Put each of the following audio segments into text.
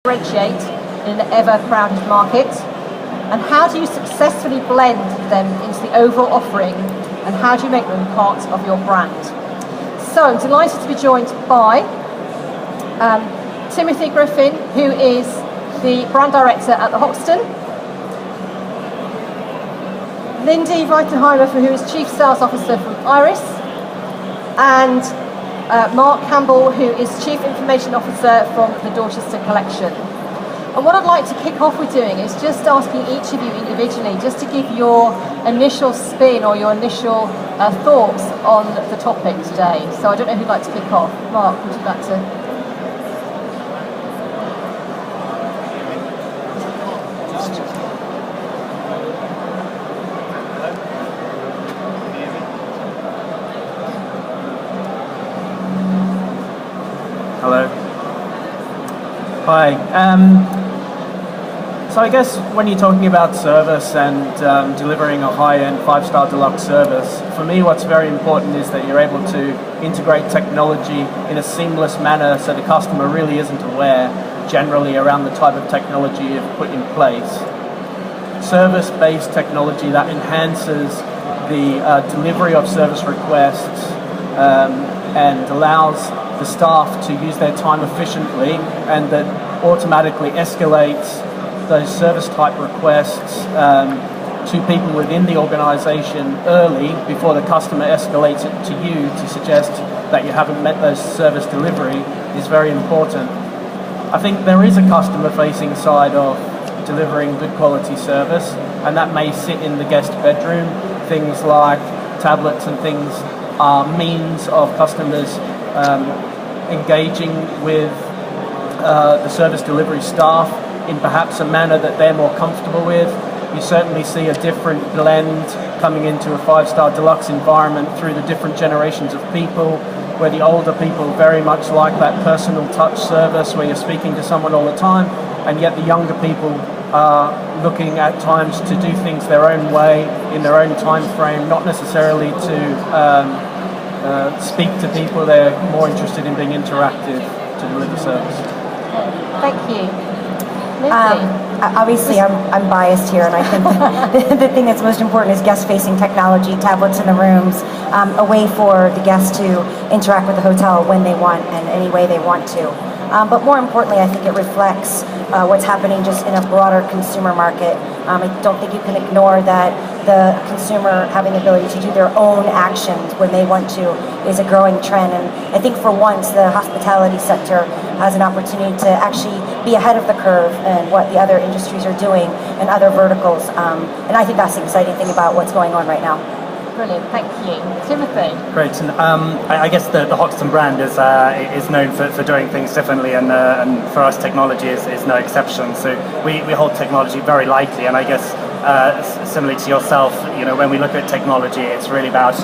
differentiate in an ever-crowded market? And how do you successfully blend them into the overall offering, and how do you make them part of your brand? So I'm delighted to be joined by Timothy Griffin, who is the brand director at the Hoxton, Lindy Veitenheimer, who is Chief Sales Officer from Iris, and Mark Campbell, who is Chief Information Officer from the Dorchester Collection. And what I'd like to kick off with doing is just asking each of you individually just to give your initial spin or your initial thoughts on the topic today. So I don't know who'd like to kick off. Mark, would you like to? Hello. Hi. So I guess when you're talking about service and delivering a high-end 5-star deluxe service, for me what's very important is that you're able to integrate technology in a seamless manner so the customer really isn't aware generally around the type of technology you've put in place. Service-based technology that enhances the delivery of service requests and allows the staff to use their time efficiently, and that automatically escalates those service type requests to people within the organisation early before the customer escalates it to you to suggest that you haven't met those service delivery is very important. I think there is a customer facing side of delivering good quality service, and that may sit in the guest bedroom. Things like tablets and things are means of customers engaging with the service delivery staff in perhaps a manner that they're more comfortable with. You certainly see a different blend coming into a 5-star deluxe environment through the different generations of people, where the older people very much like that personal touch service where you're speaking to someone all the time, and yet the younger people are looking at times to do things their own way, in their own time frame, not necessarily to speak to people. They're more interested in being interactive to deliver service. Thank you. Obviously, I'm biased here, and I think the thing that's most important is guest-facing technology, tablets in the rooms, a way for the guests to interact with the hotel when they want and any way they want to. But more importantly, I think it reflects what's happening just in a broader consumer market. I don't think you can ignore that the consumer having the ability to do their own actions when they want to is a growing trend. And I think for once, the hospitality sector has an opportunity to actually be ahead of the curve and what the other industries are doing and other verticals. And I think that's the exciting thing about what's going on right now. Brilliant, thank you. Timothy? Great, and I guess the Hoxton brand is known for doing things differently, and for us technology is no exception. So we hold technology very lightly, and I guess similarly to yourself, you know, when we look at technology, it's really about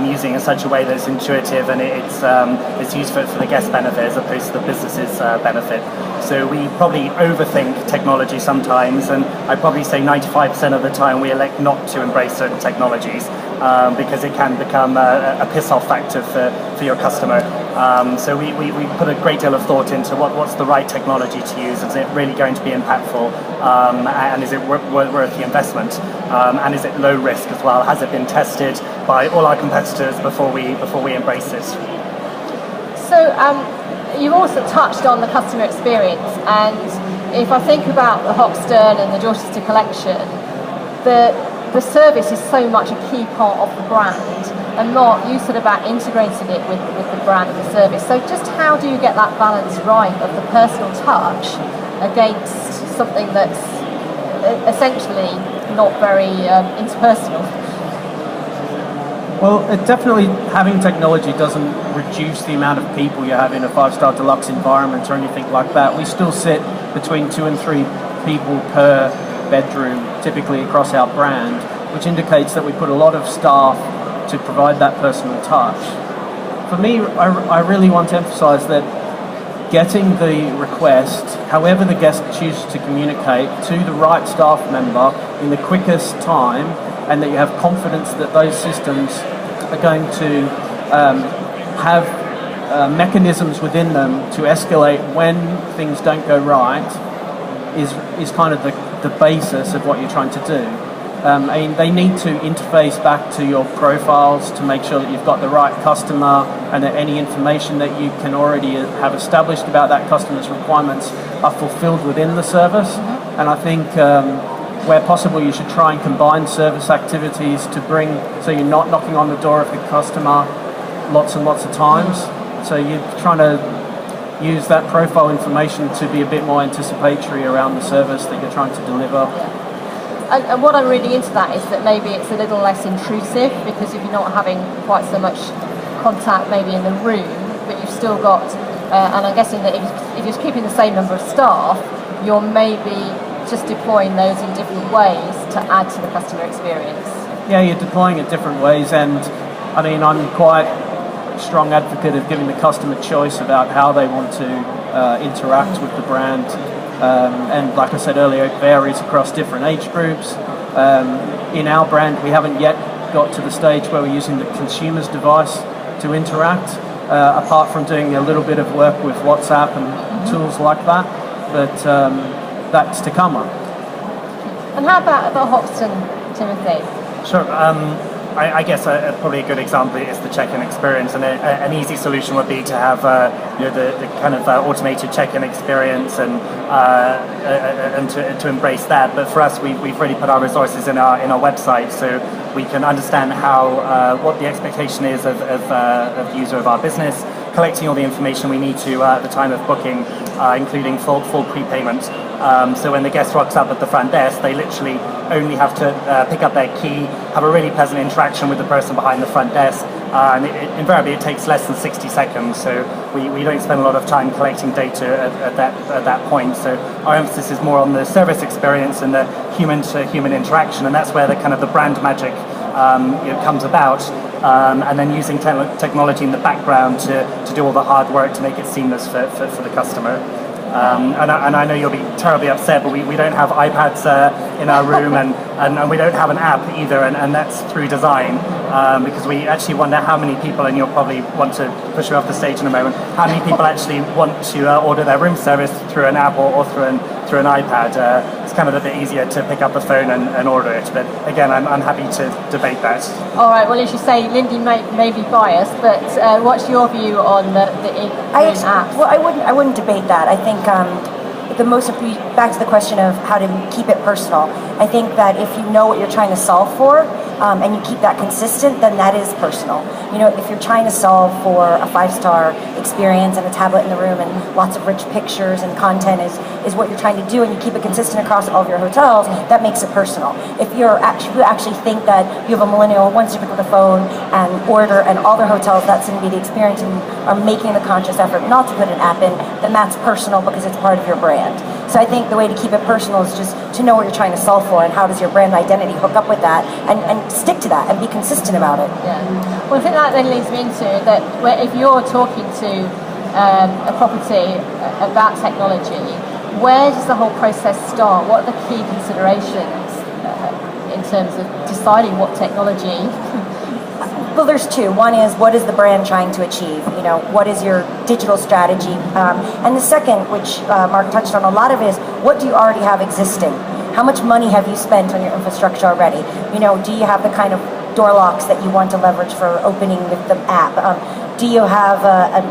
using in such a way that's intuitive and it's used for the guest benefit as opposed to the business's benefit. So we probably overthink technology sometimes, and I'd probably say 95% of the time we elect not to embrace certain technologies because it can become a piss-off factor for your customer. So we put a great deal of thought into what's the right technology to use. Is it really going to be impactful, and is it worth the investment, and is it low risk as well? Has it been tested by all our competitors before we embrace it? So you've also touched on the customer experience, and if I think about the Hoxton and the Dorchester Collection, the service is so much a key part of the brand. And Mark, you said about integrating it with the brand and the service. So just how do you get that balance right of the personal touch against something that's essentially not very interpersonal? Well, definitely having technology doesn't reduce the amount of people you have in a 5-star deluxe environment or anything like that. We still sit between 2 and 3 people per bedroom, typically across our brand, which indicates that we put a lot of staff to provide that personal touch. For me, I really want to emphasize that getting the request, however the guest chooses to communicate, to the right staff member in the quickest time, and that you have confidence that those systems are going to have mechanisms within them to escalate when things don't go right is kind of the basis of what you're trying to do. I mean, they need to interface back to your profiles to make sure that you've got the right customer and that any information that you can already have established about that customer's requirements are fulfilled within the service. Mm-hmm. And I think where possible you should try and combine service activities to bring, so you're not knocking on the door of the customer lots and lots of times. Mm-hmm. So you're trying to use that profile information to be a bit more anticipatory around the service that you're trying to deliver. And what I'm reading into that is that maybe it's a little less intrusive, because if you're not having quite so much contact maybe in the room, but you've still got, and I'm guessing that if you're keeping the same number of staff, you're maybe just deploying those in different ways to add to the customer experience. Yeah, you're deploying it different ways, and I mean, I'm quite a strong advocate of giving the customer choice about how they want to interact with the brand. And like I said earlier, it varies across different age groups. In our brand, we haven't yet got to the stage where we're using the consumer's device to interact, apart from doing a little bit of work with WhatsApp and tools like that, but that's to come on. And how about the Hoxton, Timothy? Sure. I guess probably a good example is the check-in experience, and an easy solution would be to have the kind of automated check-in experience and to embrace that. But for us, we've really put our resources in our website, so we can understand how what the expectation is of the user of our business, collecting all the information we need to at the time of booking, including full prepayment. So when the guest rocks up at the front desk, they literally only have to pick up their key, have a really pleasant interaction with the person behind the front desk, and invariably it takes less than 60 seconds. So we don't spend a lot of time collecting data at that point. So our emphasis is more on the service experience and the human-to-human interaction, and that's where the kind of the brand magic comes about. And then using technology in the background to do all the hard work to make it seamless for the customer. And I know you'll be terribly upset, but we don't have iPads in our room, and we don't have an app either, and that's through design, because we actually wonder how many people, and you'll probably want to push me off the stage in a moment, how many people actually want to order their room service through an app or through an iPad. It's kind of a bit easier to pick up the phone and order it, but again, I'm happy to debate that. All right, well, as you say, Lindy may be biased, but what's your view on the apps? Well, I wouldn't debate that. I think back to the question of how to keep it personal. I think that if you know what you're trying to solve for, and you keep that consistent, then that is personal. If you're trying to solve for a 5-star experience and a tablet in the room and lots of rich pictures and content is what you're trying to do, and you keep it consistent across all of your hotels, that makes it personal. If you actually think that you have a millennial who wants to pick up the phone and order, and all their hotels, that's going to be the experience, and are making the conscious effort not to put an app in, then that's personal because it's part of your brand. So I think the way to keep it personal is just to know what you're trying to solve for, and how does your brand identity hook up with that, and stick to that and be consistent about it. Yeah. Well, I think that then leads me into that if you're talking to a property about technology, where does the whole process start? What are the key considerations in terms of deciding what technology? Well, there's two. One is, what is the brand trying to achieve? What is your digital strategy? And the second, which Mark touched on a lot of, is what do you already have existing? How much money have you spent on your infrastructure already? Do you have the kind of door locks that you want to leverage for opening with the app? Do you have a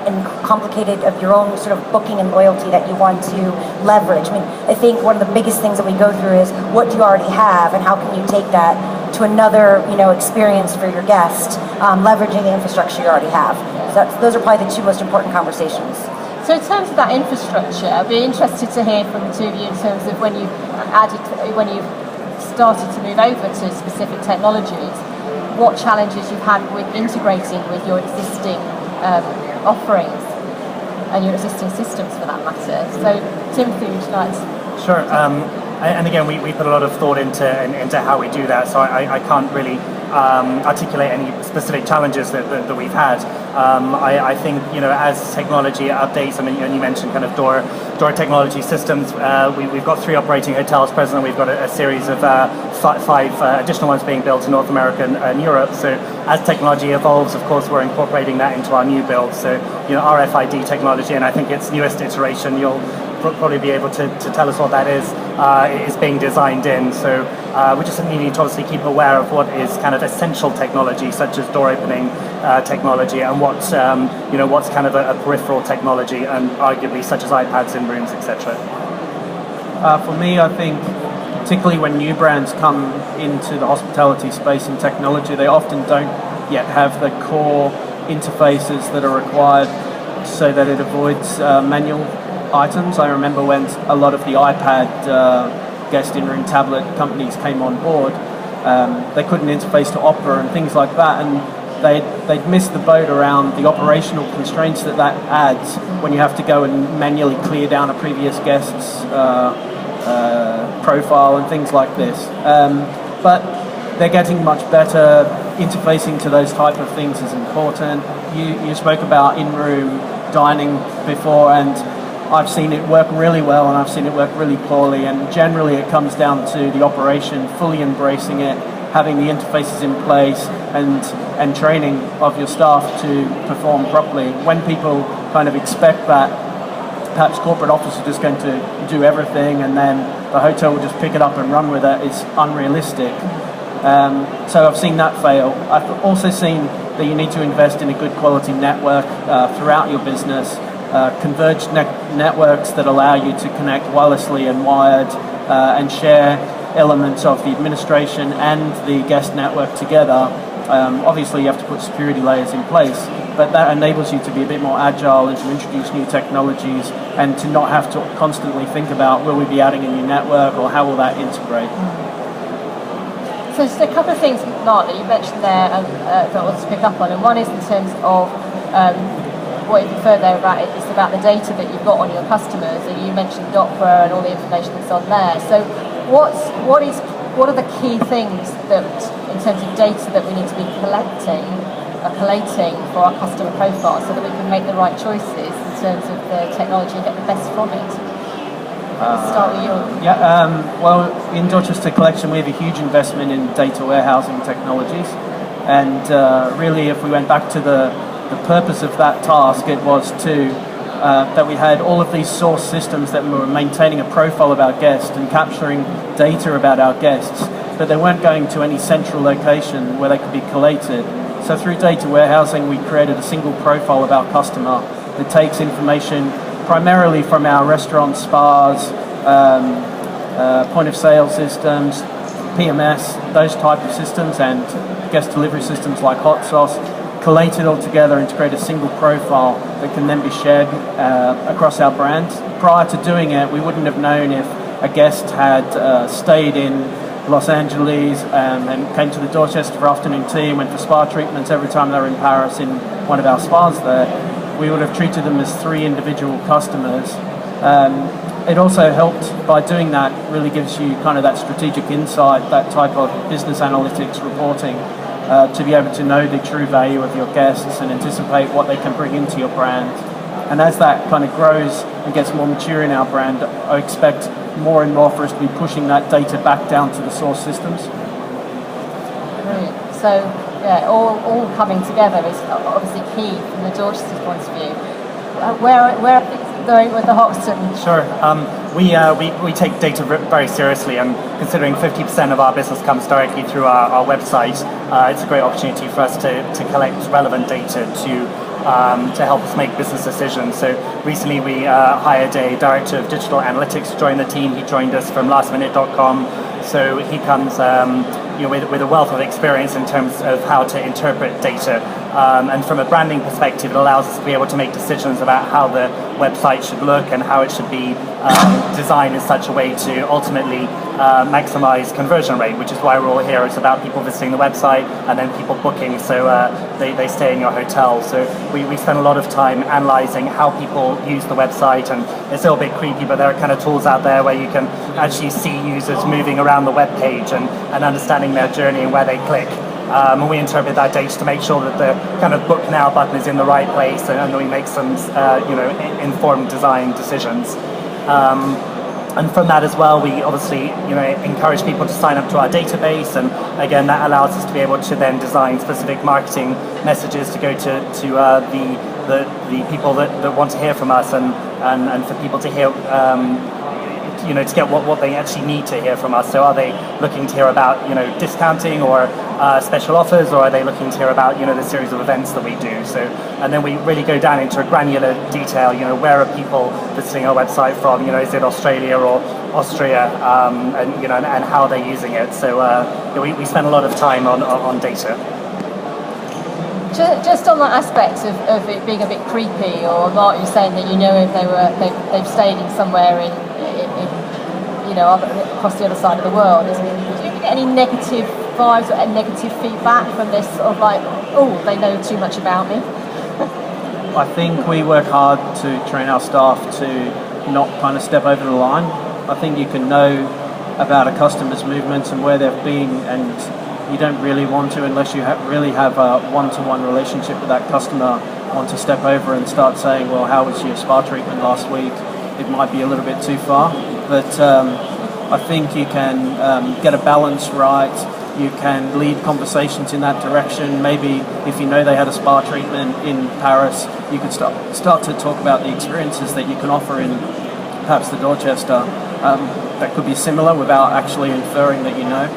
complicated of your own sort of booking and loyalty that you want to leverage? I think one of the biggest things that we go through is, what do you already have, and how can you take that to another experience for your guest, leveraging the infrastructure you already have. So those are probably the two most important conversations. So in terms of that infrastructure, I'd be interested to hear from the two of you in terms of when you've started to move over to specific technologies, what challenges you've had with integrating with your existing offerings and your existing systems for that matter. So Timothy, would you like to? Sure. And again, we put a lot of thought into how we do that, so I can't really articulate any specific challenges that we've had. I think, as technology updates, I mean, you mentioned kind of door technology systems. We've got 3 operating hotels present, and we've got a series of 5 additional ones being built in North America and Europe. So as technology evolves, of course, we're incorporating that into our new builds. So, RFID technology, and I think its newest iteration, you'll probably be able to tell us what that is being designed in. So we just need to obviously keep aware of what is kind of essential technology, such as door opening technology, and what's kind of a peripheral technology, and arguably such as iPads in rooms, etc. For me, I think particularly when new brands come into the hospitality space and technology, they often don't yet have the core interfaces that are required so that it avoids manual items. I remember when a lot of the iPad guest in-room tablet companies came on board, they couldn't interface to Opera and things like that, and they'd missed the boat around the operational constraints that adds when you have to go and manually clear down a previous guest's profile and things like this. But they're getting much better. Interfacing to those type of things is important. You spoke about in-room dining before, and I've seen it work really well, and I've seen it work really poorly, and generally it comes down to the operation, fully embracing it, having the interfaces in place, and training of your staff to perform properly. When people kind of expect that perhaps corporate office are just going to do everything and then the hotel will just pick it up and run with it, it's unrealistic. So I've seen that fail. I've also seen that you need to invest in a good quality network throughout your business. Converged networks that allow you to connect wirelessly and wired and share elements of the administration and the guest network together. Obviously you have to put security layers in place, but that enables you to be a bit more agile and to introduce new technologies and to not have to constantly think about will we be adding a new network or how will that integrate. So just a couple of things, Mark, that you mentioned there that I want to pick up on, and one is in terms of what you referred there about is about the data that you've got on your customers, and you mentioned Opera and all the information that's on there. So what are the key things that, in terms of data, that we need to be collating for our customer profile so that we can make the right choices in terms of the technology and get the best from it? Let's start with you. Well, in Dorchester Collection we have a huge investment in data warehousing technologies, and really if we went back to the purpose of that task, it was that we had all of these source systems that were maintaining a profile of our guests and capturing data about our guests, but they weren't going to any central location where they could be collated. So through data warehousing we created a single profile of our customer that takes information primarily from our restaurants, spas, point of sale systems, PMS, those type of systems, and guest delivery systems like Hot Sauce, collate it all together and to create a single profile that can then be shared across our brand. Prior to doing it, we wouldn't have known if a guest had stayed in Los Angeles and came to the Dorchester for afternoon tea and went for spa treatments every time they were in Paris in one of our spas there. We would have treated them as 3 individual customers. It also helped by doing that, really gives you kind of that strategic insight, that type of business analytics reporting, to be able to know the true value of your guests and anticipate what they can bring into your brand. And as that kind of grows and gets more mature in our brand, I expect more and more for us to be pushing that data back down to the source systems. Brilliant. So yeah, all coming together is obviously key from the Dorchester point of view. Where are things going with the Hoxton? Sure. We take data very seriously, and considering 50% of our business comes directly through our website, it's a great opportunity for us to collect relevant data to help us make business decisions. So recently we hired a director of digital analytics to join the team. He joined us from lastminute.com. So he comes with a wealth of experience in terms of how to interpret data. And from a branding perspective, it allows us to be able to make decisions about how the website should look and how it should be designed in such a way to ultimately maximize conversion rate, which is why we're all here. It's about people visiting the website and then people booking, so they stay in your hotel. So we spend a lot of time analyzing how people use the website, and it's a little bit creepy, but there are kind of tools out there where you can actually see users moving around the web page and understanding their journey and where they click. and we interpret that data to make sure that the kind of book now button is in the right place, and we make some informed design decisions. And from that as well, we obviously encourage people to sign up to our database, and again that allows us to be able to then design specific marketing messages to go to the people that want to hear from us, and for people to hear to get what they actually need to hear from us. So are they looking to hear about discounting or special offers, or are they looking to hear about the series of events that we do? So, and then we really go down into a granular detail. Where are people visiting our website from? Is it Australia or Austria, and how are they using it? So we spend a lot of time on data. Just on that aspect of it being a bit creepy, or Mark, you're saying that if they've stayed in somewhere in across the other side of the world, do you get any negative vibes or any negative feedback from this sort of like, oh, they know too much about me? I think we work hard to train our staff to not kind of step over the line. I think you can know about a customer's movements and where they've been, and you don't really want to, unless you really have a one-to-one relationship with that customer, want to step over and start saying, well, how was your spa treatment last week? It might be a little bit too far, but I think you can get a balance right. You can lead conversations in that direction. Maybe if you know they had a spa treatment in Paris, you could start to talk about the experiences that you can offer in perhaps the Dorchester that could be similar without actually inferring that you know.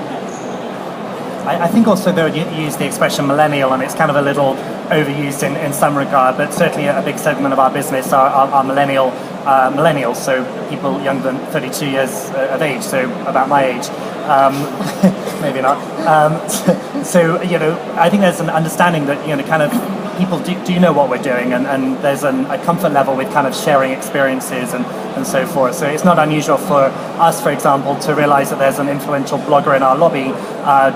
I think also though you use the expression millennial, and it's kind of a little overused in some regard, but certainly a big segment of our business are millennials, so people younger than 32 years of age, so about my age. Maybe not. So I think there's an understanding that kind of people do know what we're doing, and there's a comfort level with kind of sharing experiences and so forth. So it's not unusual for us, for example, to realize that there's an influential blogger in our lobby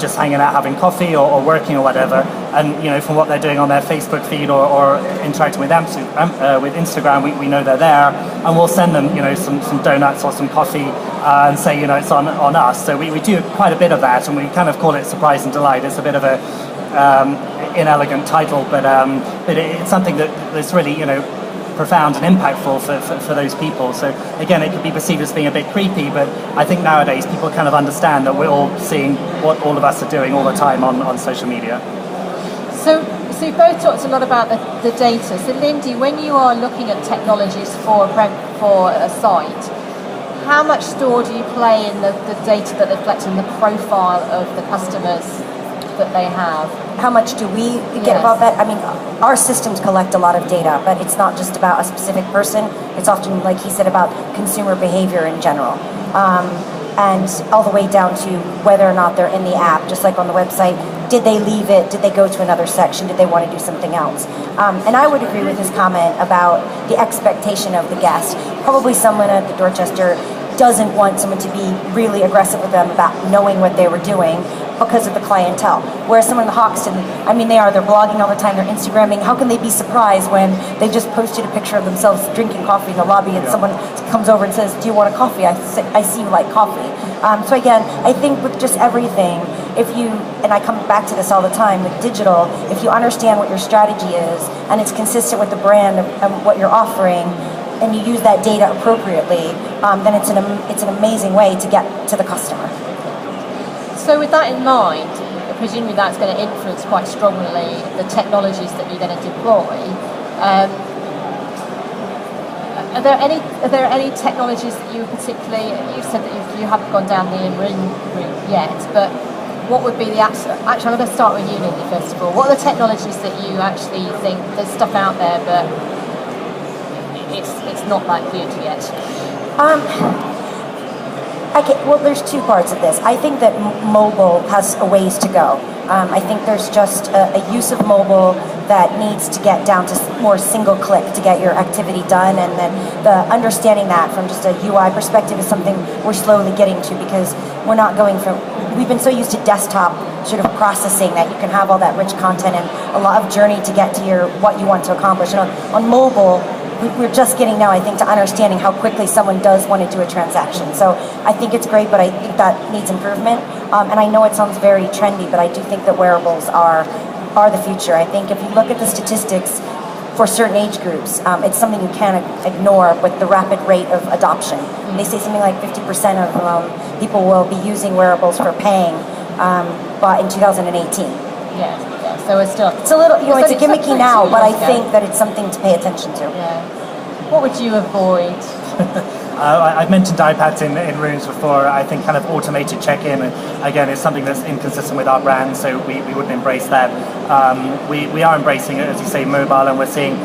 just hanging out having coffee or working or whatever, and from what they're doing on their Facebook feed or interacting with Instagram, we know they're there, and we'll send them some donuts or some coffee and say it's on us. So we do quite a bit of that, and we kind of call it surprise and delight. It's a bit of a inelegant title, but it's something that's really profound and impactful for those people. So again, it could be perceived as being a bit creepy, but I think nowadays people kind of understand that we're all seeing what all of us are doing all the time on social media. So you both talked a lot about the data. So Lindy, when you are looking at technologies for a site, how much store do you play in the data that reflects in the profile of the customers that they have? How much do we get about that? I mean, our systems collect a lot of data, but it's not just about a specific person. It's often, like he said, about consumer behavior in general. And all the way down to whether or not they're in the app, just like on the website. Did they leave it? Did they go to another section? Did they want to do something else? And I would agree with his comment about the expectation of the guest. Probably someone at the Dorchester doesn't want someone to be really aggressive with them about knowing what they were doing because of the clientele. Whereas someone in the Hoxton, I mean, they're blogging all the time, they're Instagramming. How can they be surprised when they just posted a picture of themselves drinking coffee in the lobby and someone comes over and says, do you want a coffee? I see you like coffee. So again, I think with just everything, and I come back to this all the time with digital, if you understand what your strategy is and it's consistent with the brand and what you're offering, and you use that data appropriately, then it's an amazing way to get to the customer. So with that in mind, presumably that's going to influence quite strongly the technologies that you're going to deploy. Are there any technologies that you particularly, you've said that you haven't gone down the in-ring route yet, but what would be the actually I'm going to start with you, Lindy, first of all. What are the technologies that you actually think, there's stuff out there but it's not that good yet? Well, there's two parts of this. I think that mobile has a ways to go. I think there's just a use of mobile that needs to get down to more single click to get your activity done, and then the understanding that from just a UI perspective is something we're slowly getting to, because we're not going from, we've been so used to desktop sort of processing that you can have all that rich content and a lot of journey to get to what you want to accomplish. And on mobile, we're just getting now, I think, to understanding how quickly someone does want to do a transaction. So I think it's great, but I think that needs improvement. And I know it sounds very trendy, but I do think that wearables are the future. I think if you look at the statistics for certain age groups, it's something you can't ignore with the rapid rate of adoption. They say something like 50% of people will be using wearables for paying but in 2018. Yeah. So it's still... It's a little, it's a gimmicky now, but I think that it's something to pay attention to. Yeah. What would you avoid? I've mentioned iPads in rooms before. I think kind of automated check-in, again, is something that's inconsistent with our brand, so we wouldn't embrace that. We are embracing it, as you say, mobile, and we're seeing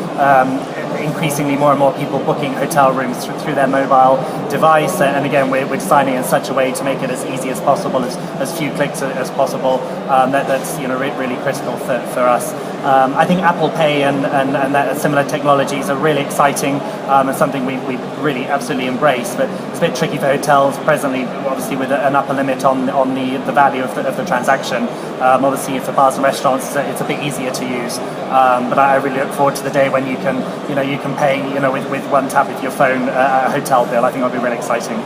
increasingly more and more people booking hotel rooms through their mobile device, and again, we're designing in such a way to make it as easy as possible, as few clicks as possible. That's really critical for us. I think Apple Pay and that similar technologies are really exciting and something we really absolutely embrace, but it's a bit tricky for hotels presently, obviously with an upper limit on the value of the transaction. Obviously for bars and restaurants it's a bit easier to use, but I really look forward to the day when you can pay with one tap of your phone a hotel bill. I think that'll be really exciting.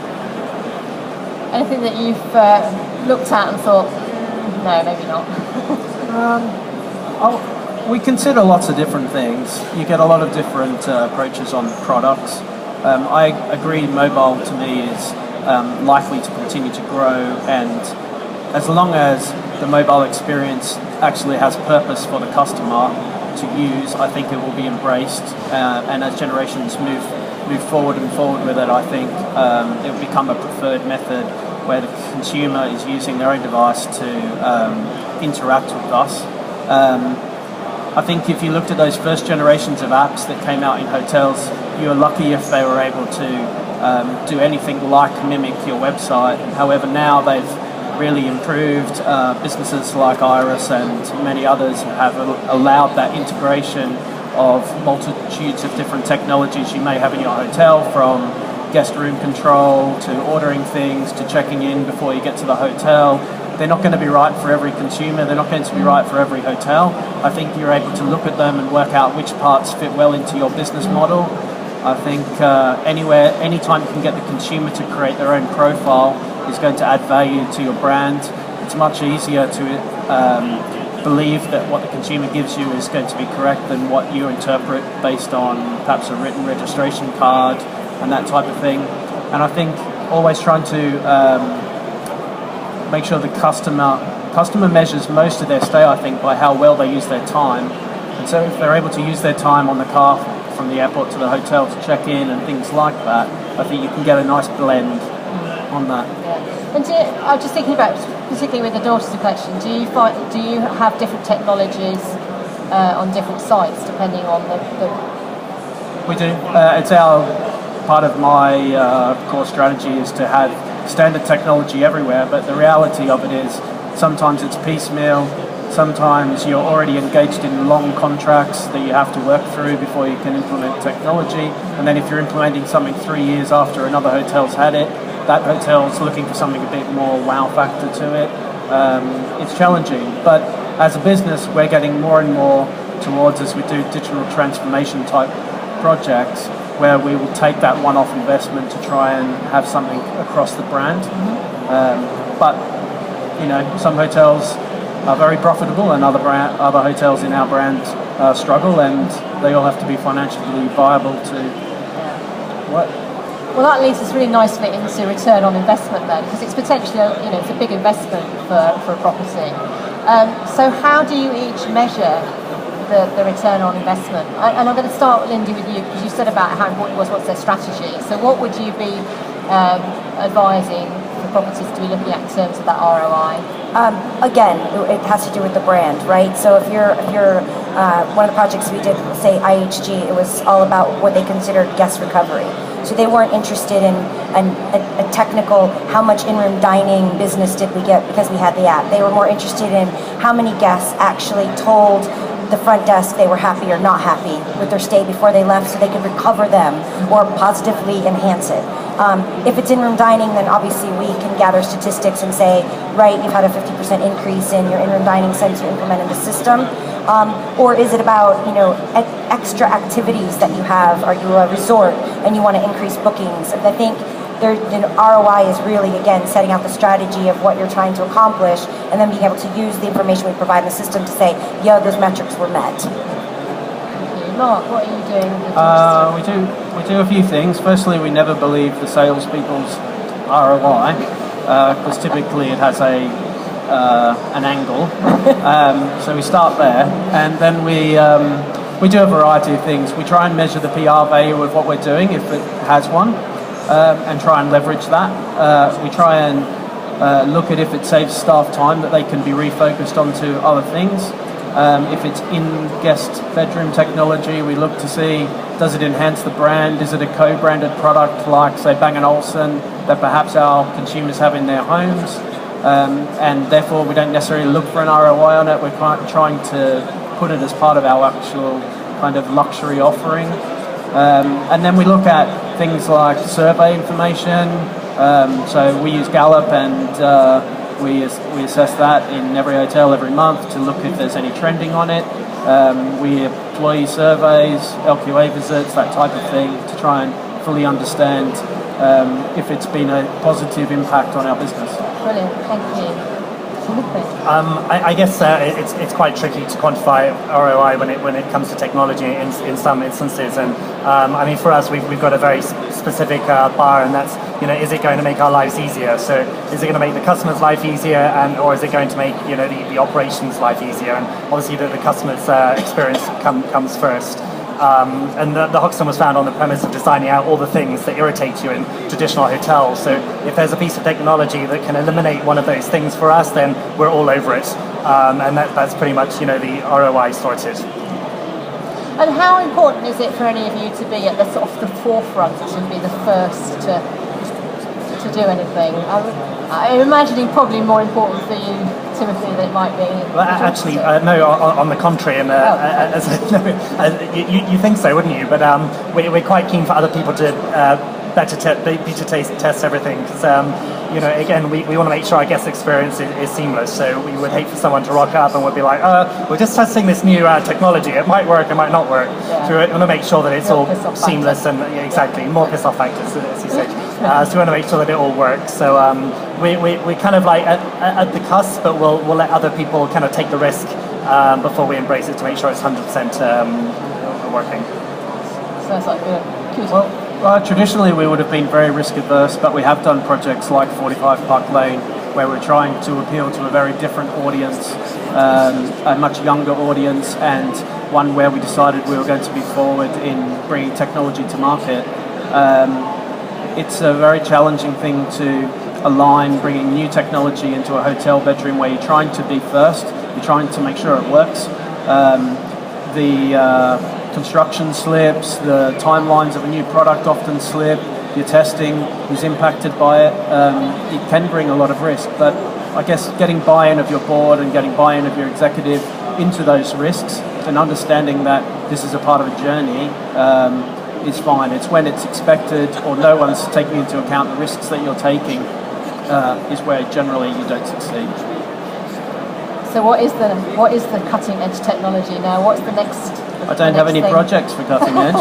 Anything that you've looked at and thought, no, maybe not? We consider lots of different things. You get a lot of different approaches on products. I agree mobile to me is likely to continue to grow, and as long as the mobile experience actually has purpose for the customer to use, I think it will be embraced, and as generations move forward with it, I think it will become a preferred method where the consumer is using their own device to interact with us. I think if you looked at those first generations of apps that came out in hotels, you were lucky if they were able to do anything like mimic your website. However, now they've really improved. Businesses like Iris and many others have allowed that integration of multitudes of different technologies you may have in your hotel, from guest room control to ordering things to checking in before you get to the hotel. They're not going to be right for every consumer. They're not going to be right for every hotel. I think you're able to look at them and work out which parts fit well into your business model. I think anytime you can get the consumer to create their own profile is going to add value to your brand. It's much easier to believe that what the consumer gives you is going to be correct than what you interpret based on perhaps a written registration card and that type of thing. And I think always trying to make sure the customer measures most of their stay, I think, by how well they use their time. And so if they're able to use their time on the car from the airport to the hotel to check in and things like that, I think you can get a nice blend on that. Yeah. And I was just thinking about, particularly with the Daughters collection, do you have different technologies on different sites depending on the... We do. It's part of my core strategy is to have standard technology everywhere, but the reality of it is sometimes it's piecemeal, sometimes you're already engaged in long contracts that you have to work through before you can implement technology, and then if you're implementing something 3 years after another hotel's had it, that hotel's looking for something a bit more wow factor to it. It's challenging, but as a business we're getting more and more towards, as we do digital transformation type projects, where we will take that one-off investment to try and have something across the brand. But some hotels are very profitable, and other hotels in our brand struggle, and they all have to be financially viable to work. Well, that leads us really nicely into return on investment then, because it's potentially it's a big investment for a property. So how do you each measure the return on investment? And I'm going to start, Lindy, with you, because you said about how important it was, what's their strategy. So what would you be advising for properties to be looking at in terms of that ROI? Again, it has to do with the brand, right? So if you're one of the projects we did, say IHG, it was all about what they considered guest recovery. So they weren't interested in a technical, how much in-room dining business did we get because we had the app. They were more interested in how many guests actually told the front desk they were happy or not happy with their stay before they left, so they could recover them or positively enhance it. If it's in-room dining, then obviously we can gather statistics and say, right, you've had a 50% increase in your in-room dining since you implemented the system. or is it about, you know, extra activities that you have? Are you a resort and you want to increase bookings? And I think ROI is really, again, setting out the strategy of what you're trying to accomplish, and then being able to use the information we provide in the system to say, yeah, those metrics were met. Mark, what are you doing? We do a few things. Firstly, we never believe the salespeople's ROI, because typically it has an angle. So we start there, and then we do a variety of things. We try and measure the PR value of what we're doing, if it has one, and try and leverage that. We try and look at if it saves staff time that they can be refocused onto other things. If it's in-guest bedroom technology, we look to see, does it enhance the brand? Is it a co-branded product like, say, Bang & Olufsen that perhaps our consumers have in their homes? And therefore, we don't necessarily look for an ROI on it. We're trying to put it as part of our actual kind of luxury offering. And then we look at things like survey information. So we use Gallup, and we assess that in every hotel every month to look if there's any trending on it. We employee surveys, LQA visits, that type of thing, to try and fully understand if it's been a positive impact on our business. Brilliant, thank you. I guess it's quite tricky to quantify ROI when it comes to technology in some instances, and I mean, for us, we've got a very specific bar, and that's, you know, is it going to make our lives easier? So is it going to make the customer's life easier, or is it going to make, you know, the operations life easier? And obviously the customer's experience comes first. And the Hoxton was found on the premise of designing out all the things that irritate you in traditional hotels. So if there's a piece of technology that can eliminate one of those things for us, then we're all over it. And that's pretty much, you know, the ROI sorted. And how important is it for any of you to be at the sort of the forefront, to be the first to do anything? I'm imagining probably more important for you, Timothy, than it might be. Well, actually, no. On the contrary, and you think so, wouldn't you? But we're quite keen for other people to beta test everything, because you know, again, we want to make sure our guest experience is seamless. So we would hate for someone to rock up and would be like, we're just testing this new technology. It might work, it might not work. Yeah. So we want to make sure that it's More all seamless and exactly more piss off factors, as you said. So we want to make sure that it all works. So we kind of like at the cusp, but we'll let other people kind of take the risk before we embrace it to make sure it's 100% working. Sounds like good. Well, traditionally we would have been very risk averse, but we have done projects like 45 Park Lane, where we're trying to appeal to a very different audience, a much younger audience, and one where we decided we were going to be forward in bringing technology to market. It's a very challenging thing to align bringing new technology into a hotel bedroom where you're trying to be first, you're trying to make sure it works. The construction slips, the timelines of a new product often slip, your testing is impacted by it. It can bring a lot of risk, but I guess getting buy-in of your board and getting buy-in of your executive into those risks and understanding that this is a part of a journey is fine. It's when it's expected or no one's taking into account the risks that you're taking is where generally you don't succeed. So what is the cutting edge technology now? What's the next? I don't have any projects for cutting edge.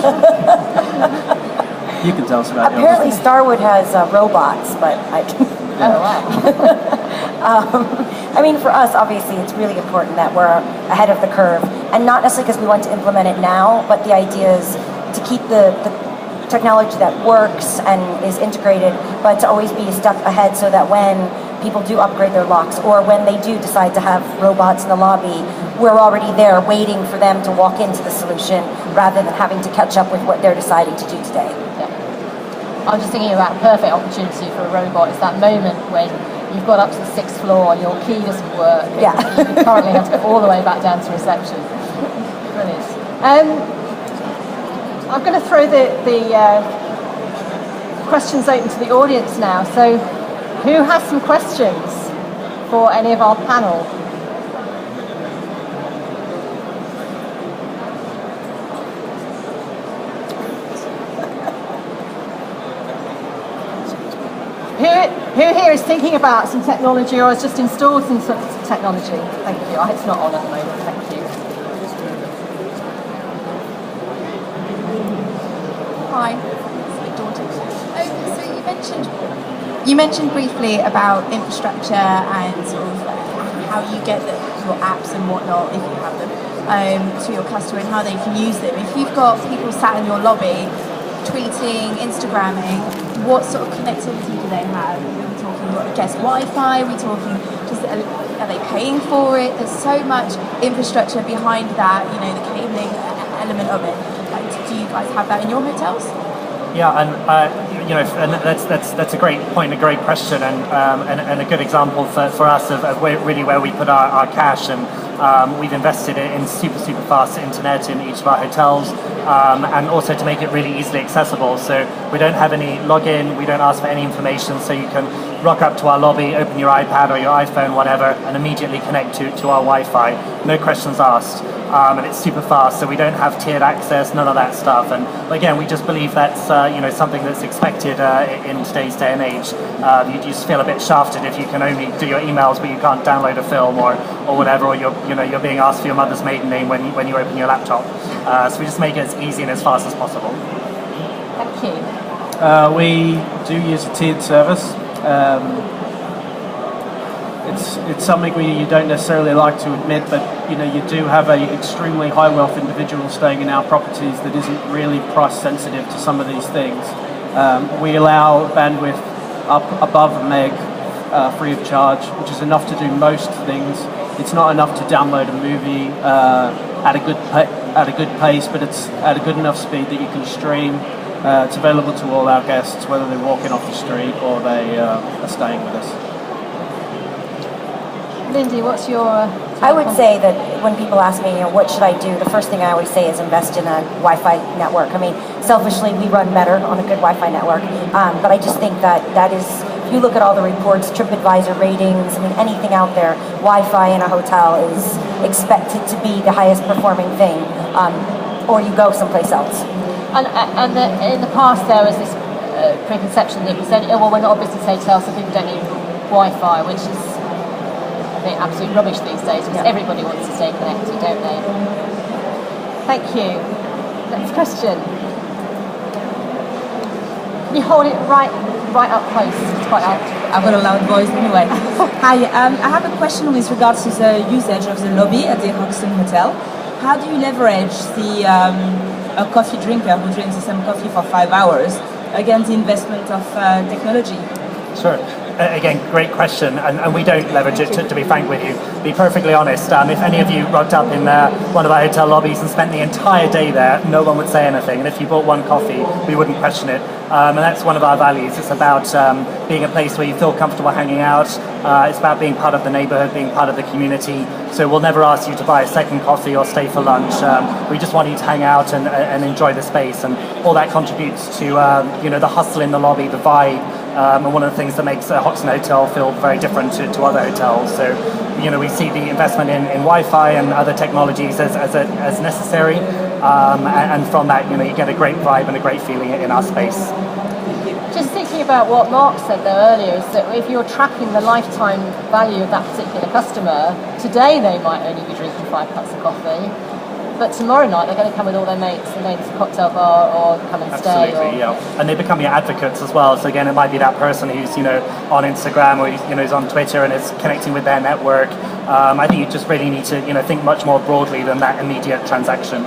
You can tell us about yours. Apparently Starwood has robots, but I can... Oh, wow. I mean, for us, obviously, it's really important that we're ahead of the curve, and not necessarily because we want to implement it now, but the idea is to keep the technology that works and is integrated, but to always be a step ahead so that when people do upgrade their locks, or when they do decide to have robots in the lobby, we're already there waiting for them to walk into the solution rather than having to catch up with what they're deciding to do today. Yeah. I'm just thinking about a perfect opportunity for a robot. It's that moment when you've got up to the 6th floor and your key doesn't work. Yeah. You currently have to go all the way back down to reception. Brilliant. I'm going to throw the questions open to the audience now. So who has some questions for any of our panel? Who here is thinking about some technology or has just installed some sort of technology? Thank you. It's not on at the moment. Thank you. Hi. It's a bit daunting. So you mentioned briefly about infrastructure and sort of how you get your apps and whatnot, if you have them, to your customer and how they can use them. If you've got people sat in your lobby tweeting, Instagramming, what sort of connectivity do they have? Are we talking guest Wi-Fi? Are we talking are they paying for it? There's so much infrastructure behind that, you know, the cabling element of it. Do you guys have that in your hotels? Yeah, and you know, and that's a great point, a great question, and a good example for us of really where we put our cash, and we've invested in super fast internet in each of our hotels, and also to make it really easily accessible. So we don't have any login, we don't ask for any information, so you can rock up to our lobby, open your iPad or your iPhone, whatever, and immediately connect to our Wi-Fi. No questions asked. And it's super fast, so we don't have tiered access, none of that stuff. And again, we just believe that's you know, something that's expected in today's day and age. You just feel a bit shafted if you can only do your emails, but you can't download a film or whatever, or you're being asked for your mother's maiden name when you open your laptop. So we just make it as easy and as fast as possible. Thank you. We do use a tiered service. It's something you don't necessarily like to admit, but you know, you do have a extremely high wealth individual staying in our properties that isn't really price sensitive to some of these things. We allow bandwidth up above a meg free of charge, which is enough to do most things. It's not enough to download a movie at a good pace, but it's at a good enough speed that you can stream. It's available to all our guests, whether they're walking off the street or they are staying with us. Lindy, what's your... I would say that when people ask me, you know, what should I do, the first thing I always say is invest in a Wi-Fi network. I mean, selfishly, we run better on a good Wi-Fi network, but I just think that is, if you look at all the reports, TripAdvisor ratings, I mean, anything out there, Wi-Fi in a hotel is expected to be the highest performing thing, or you go someplace else. And in the past there was this preconception that you said, oh, well, we're not a business hotel, so people don't need Wi-Fi, which is, I think, absolute rubbish these days, because everybody wants to stay connected, don't they? Thank you. Next question. Can you hold it right up close? It's quite hard. I've got a loud voice anyway. Hi, I have a question with regards to the usage of the lobby at the Hoxton Hotel. How do you leverage a coffee drinker who drinks the same coffee for 5 hours against the investment of technology? Sure. Again, great question, and we don't leverage it, to be frank with you. To be perfectly honest, if any of you rocked up in one of our hotel lobbies and spent the entire day there, no one would say anything. And if you bought one coffee, we wouldn't question it. And that's one of our values. It's about being a place where you feel comfortable hanging out. It's about being part of the neighborhood, being part of the community. So we'll never ask you to buy a second coffee or stay for lunch. We just want you to hang out and enjoy the space. And all that contributes to you know, the hustle in the lobby, the vibe. And one of the things that makes a Hoxton Hotel feel very different to other hotels. So, you know, we see the investment in Wi-Fi and other technologies as necessary, and from that, you know, you get a great vibe and a great feeling in our space. Just thinking about what Mark said there earlier, is that if you're tracking the lifetime value of that particular customer, today they might only be drinking 5 cups of coffee, but tomorrow night they're going to come with all their mates and go to the cocktail bar or come and stay. Absolutely, yeah. And they become your advocates as well. So again, it might be that person who's, you know, on Instagram or, you know, is on Twitter and is connecting with their network. I think you just really need to, you know, think much more broadly than that immediate transaction.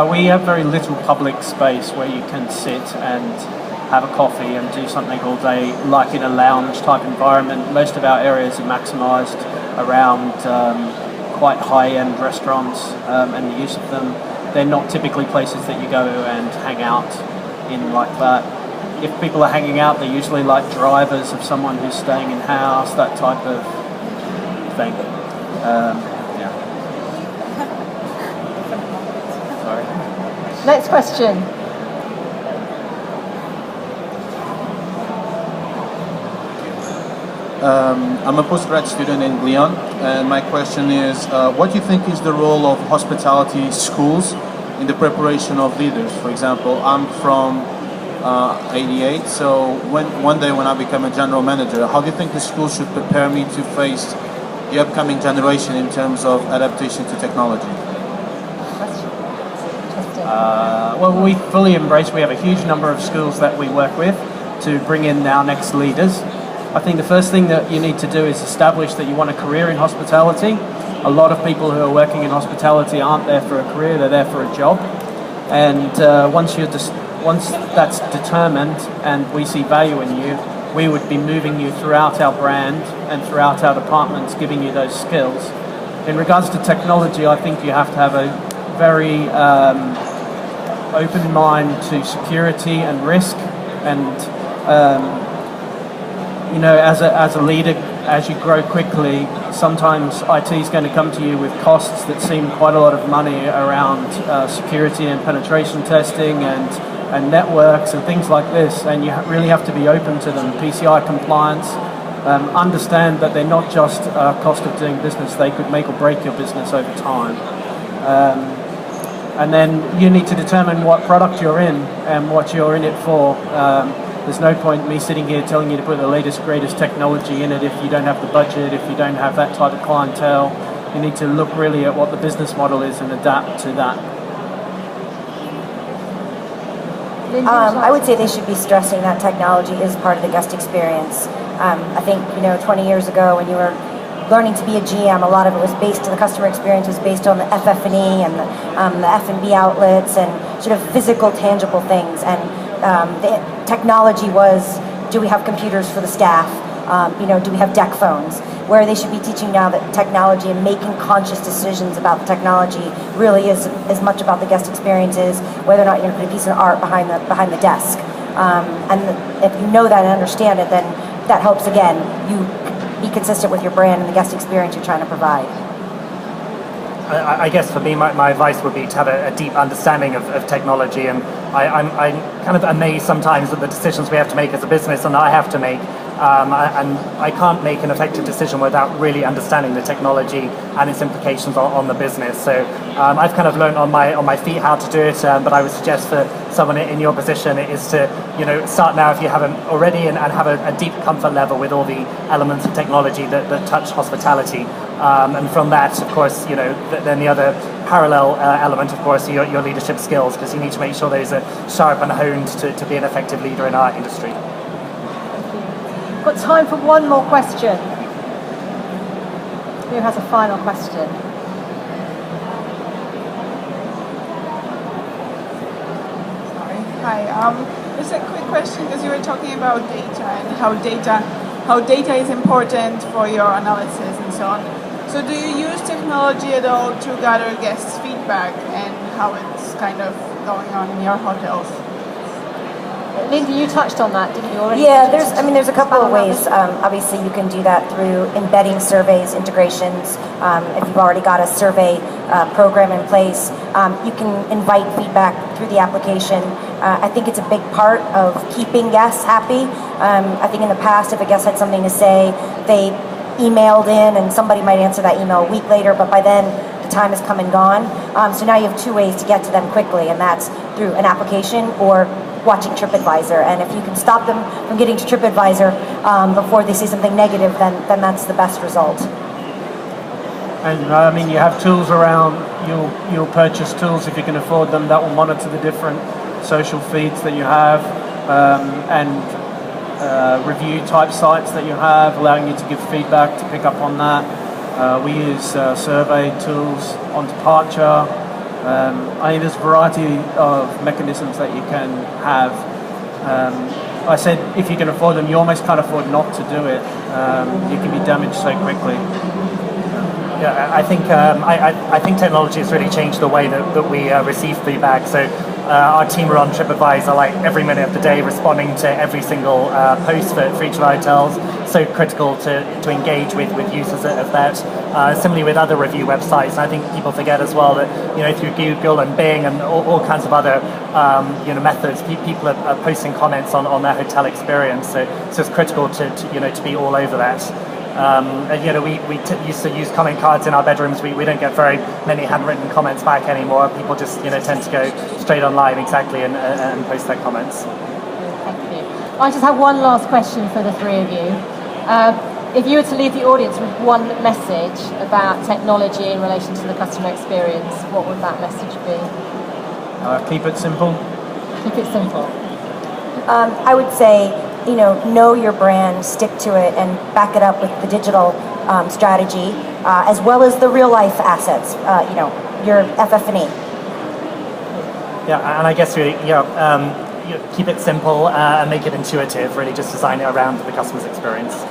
We have very little public space where you can sit and have a coffee and do something all day, like in a lounge type environment. Most of our areas are maximised around quite high-end restaurants and the use of them. They're not typically places that you go and hang out in like that. If people are hanging out, they're usually like drivers of someone who's staying in-house, that type of thing. Yeah. Sorry. Next question. I'm a postgrad student in Lyon, and my question is, what do you think is the role of hospitality schools in the preparation of leaders? For example, I'm from 88, so one day when I become a general manager, how do you think the school should prepare me to face the upcoming generation in terms of adaptation to technology? Well, we fully embrace. We have a huge number of schools that we work with to bring in our next leaders. I think the first thing that you need to do is establish that you want a career in hospitality. A lot of people who are working in hospitality aren't there for a career, they're there for a job. And once that's determined and we see value in you, we would be moving you throughout our brand and throughout our departments, giving you those skills. In regards to technology, I think you have to have a very open mind to security and risk, and you know, as a leader, as you grow quickly, sometimes IT is going to come to you with costs that seem quite a lot of money around security and penetration testing and networks and things like this, and you really have to be open to them. PCI compliance, understand that they're not just a cost of doing business, they could make or break your business over time. And then you need to determine what product you're in and what you're in it for. There's no point me sitting here telling you to put the latest, greatest technology in it if you don't have the budget, if you don't have that type of clientele. You need to look really at what the business model is and adapt to that. I would say they should be stressing that technology is part of the guest experience. I think, 20 years ago when you were learning to be a GM, a lot of it was based on the customer experience, was based on the FF&E and the F&B outlets and sort of physical, tangible things. And the technology was, do we have computers for the staff? Do we have deck phones? Where they should be teaching now that technology and making conscious decisions about the technology really is as much about the guest experiences, whether or not you're going to put a piece of art behind the desk. And if you know that and understand it, then that helps, again, you be consistent with your brand and the guest experience you're trying to provide. I guess for me, my advice would be to have a deep understanding of technology, and I'm kind of amazed sometimes at the decisions we have to make as a business and I have to make. And I can't make an effective decision without really understanding the technology and its implications on the business. So I've kind of learned on my feet how to do it, but I would suggest for someone in your position is to start now if you haven't already, and have a deep comfort level with all the elements of technology that touch hospitality. And from that, of course, then the other parallel element, of course, are your leadership skills, because you need to make sure those are sharp and honed to be an effective leader in our industry. Got time for one more question. Who has a final question? Sorry. Hi. Just a quick question, because you were talking about data and how data is important for your analysis and so on. So do you use technology at all to gather guests' feedback and how it's kind of going on in your hotels? Lindy, you touched on that, didn't you already? Yeah, there's a couple of ways. Obviously, you can do that through embedding surveys, integrations. If you've already got a survey program in place, you can invite feedback through the application. I think it's a big part of keeping guests happy. I think in the past, if a guest had something to say, they emailed in and somebody might answer that email a week later, but by then the time has come and gone. So now you have two ways to get to them quickly, and that's through an application or watching TripAdvisor. And if you can stop them from getting to TripAdvisor before they see something negative, then that's the best result. And you have tools around, you'll purchase tools if you can afford them that will monitor the different social feeds that you have, and review type sites that you have, allowing you to give feedback to pick up on that. We use survey tools on departure. There's a variety of mechanisms that you can have. I said if you can afford them, you almost can't afford not to do it. You can be damaged so quickly. Yeah, I think technology has really changed the way that we receive feedback. So our team are on TripAdvisor like every minute of the day, responding to every single post for each of our hotels. So critical to engage with users of that. Similarly with other review websites, and I think people forget as well that through Google and Bing and all kinds of other methods, people are posting comments on their hotel experience. So it's critical to be all over that. We used to use comment cards in our bedrooms. We don't get very many handwritten comments back anymore. People just tend to go straight online and post their comments. Thank you. I just have one last question for the three of you. If you were to leave the audience with one message about technology in relation to the customer experience, what would that message be? Keep it simple. Keep it simple. I would say, know your brand, stick to it, and back it up with the digital strategy, as well as the real life assets. Your FF&E. Yeah, and I guess you keep it simple and make it intuitive. Really, just design it around the customer's experience.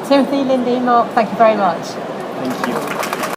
Timothy, Lindy, Mark, thank you very much. Thank you.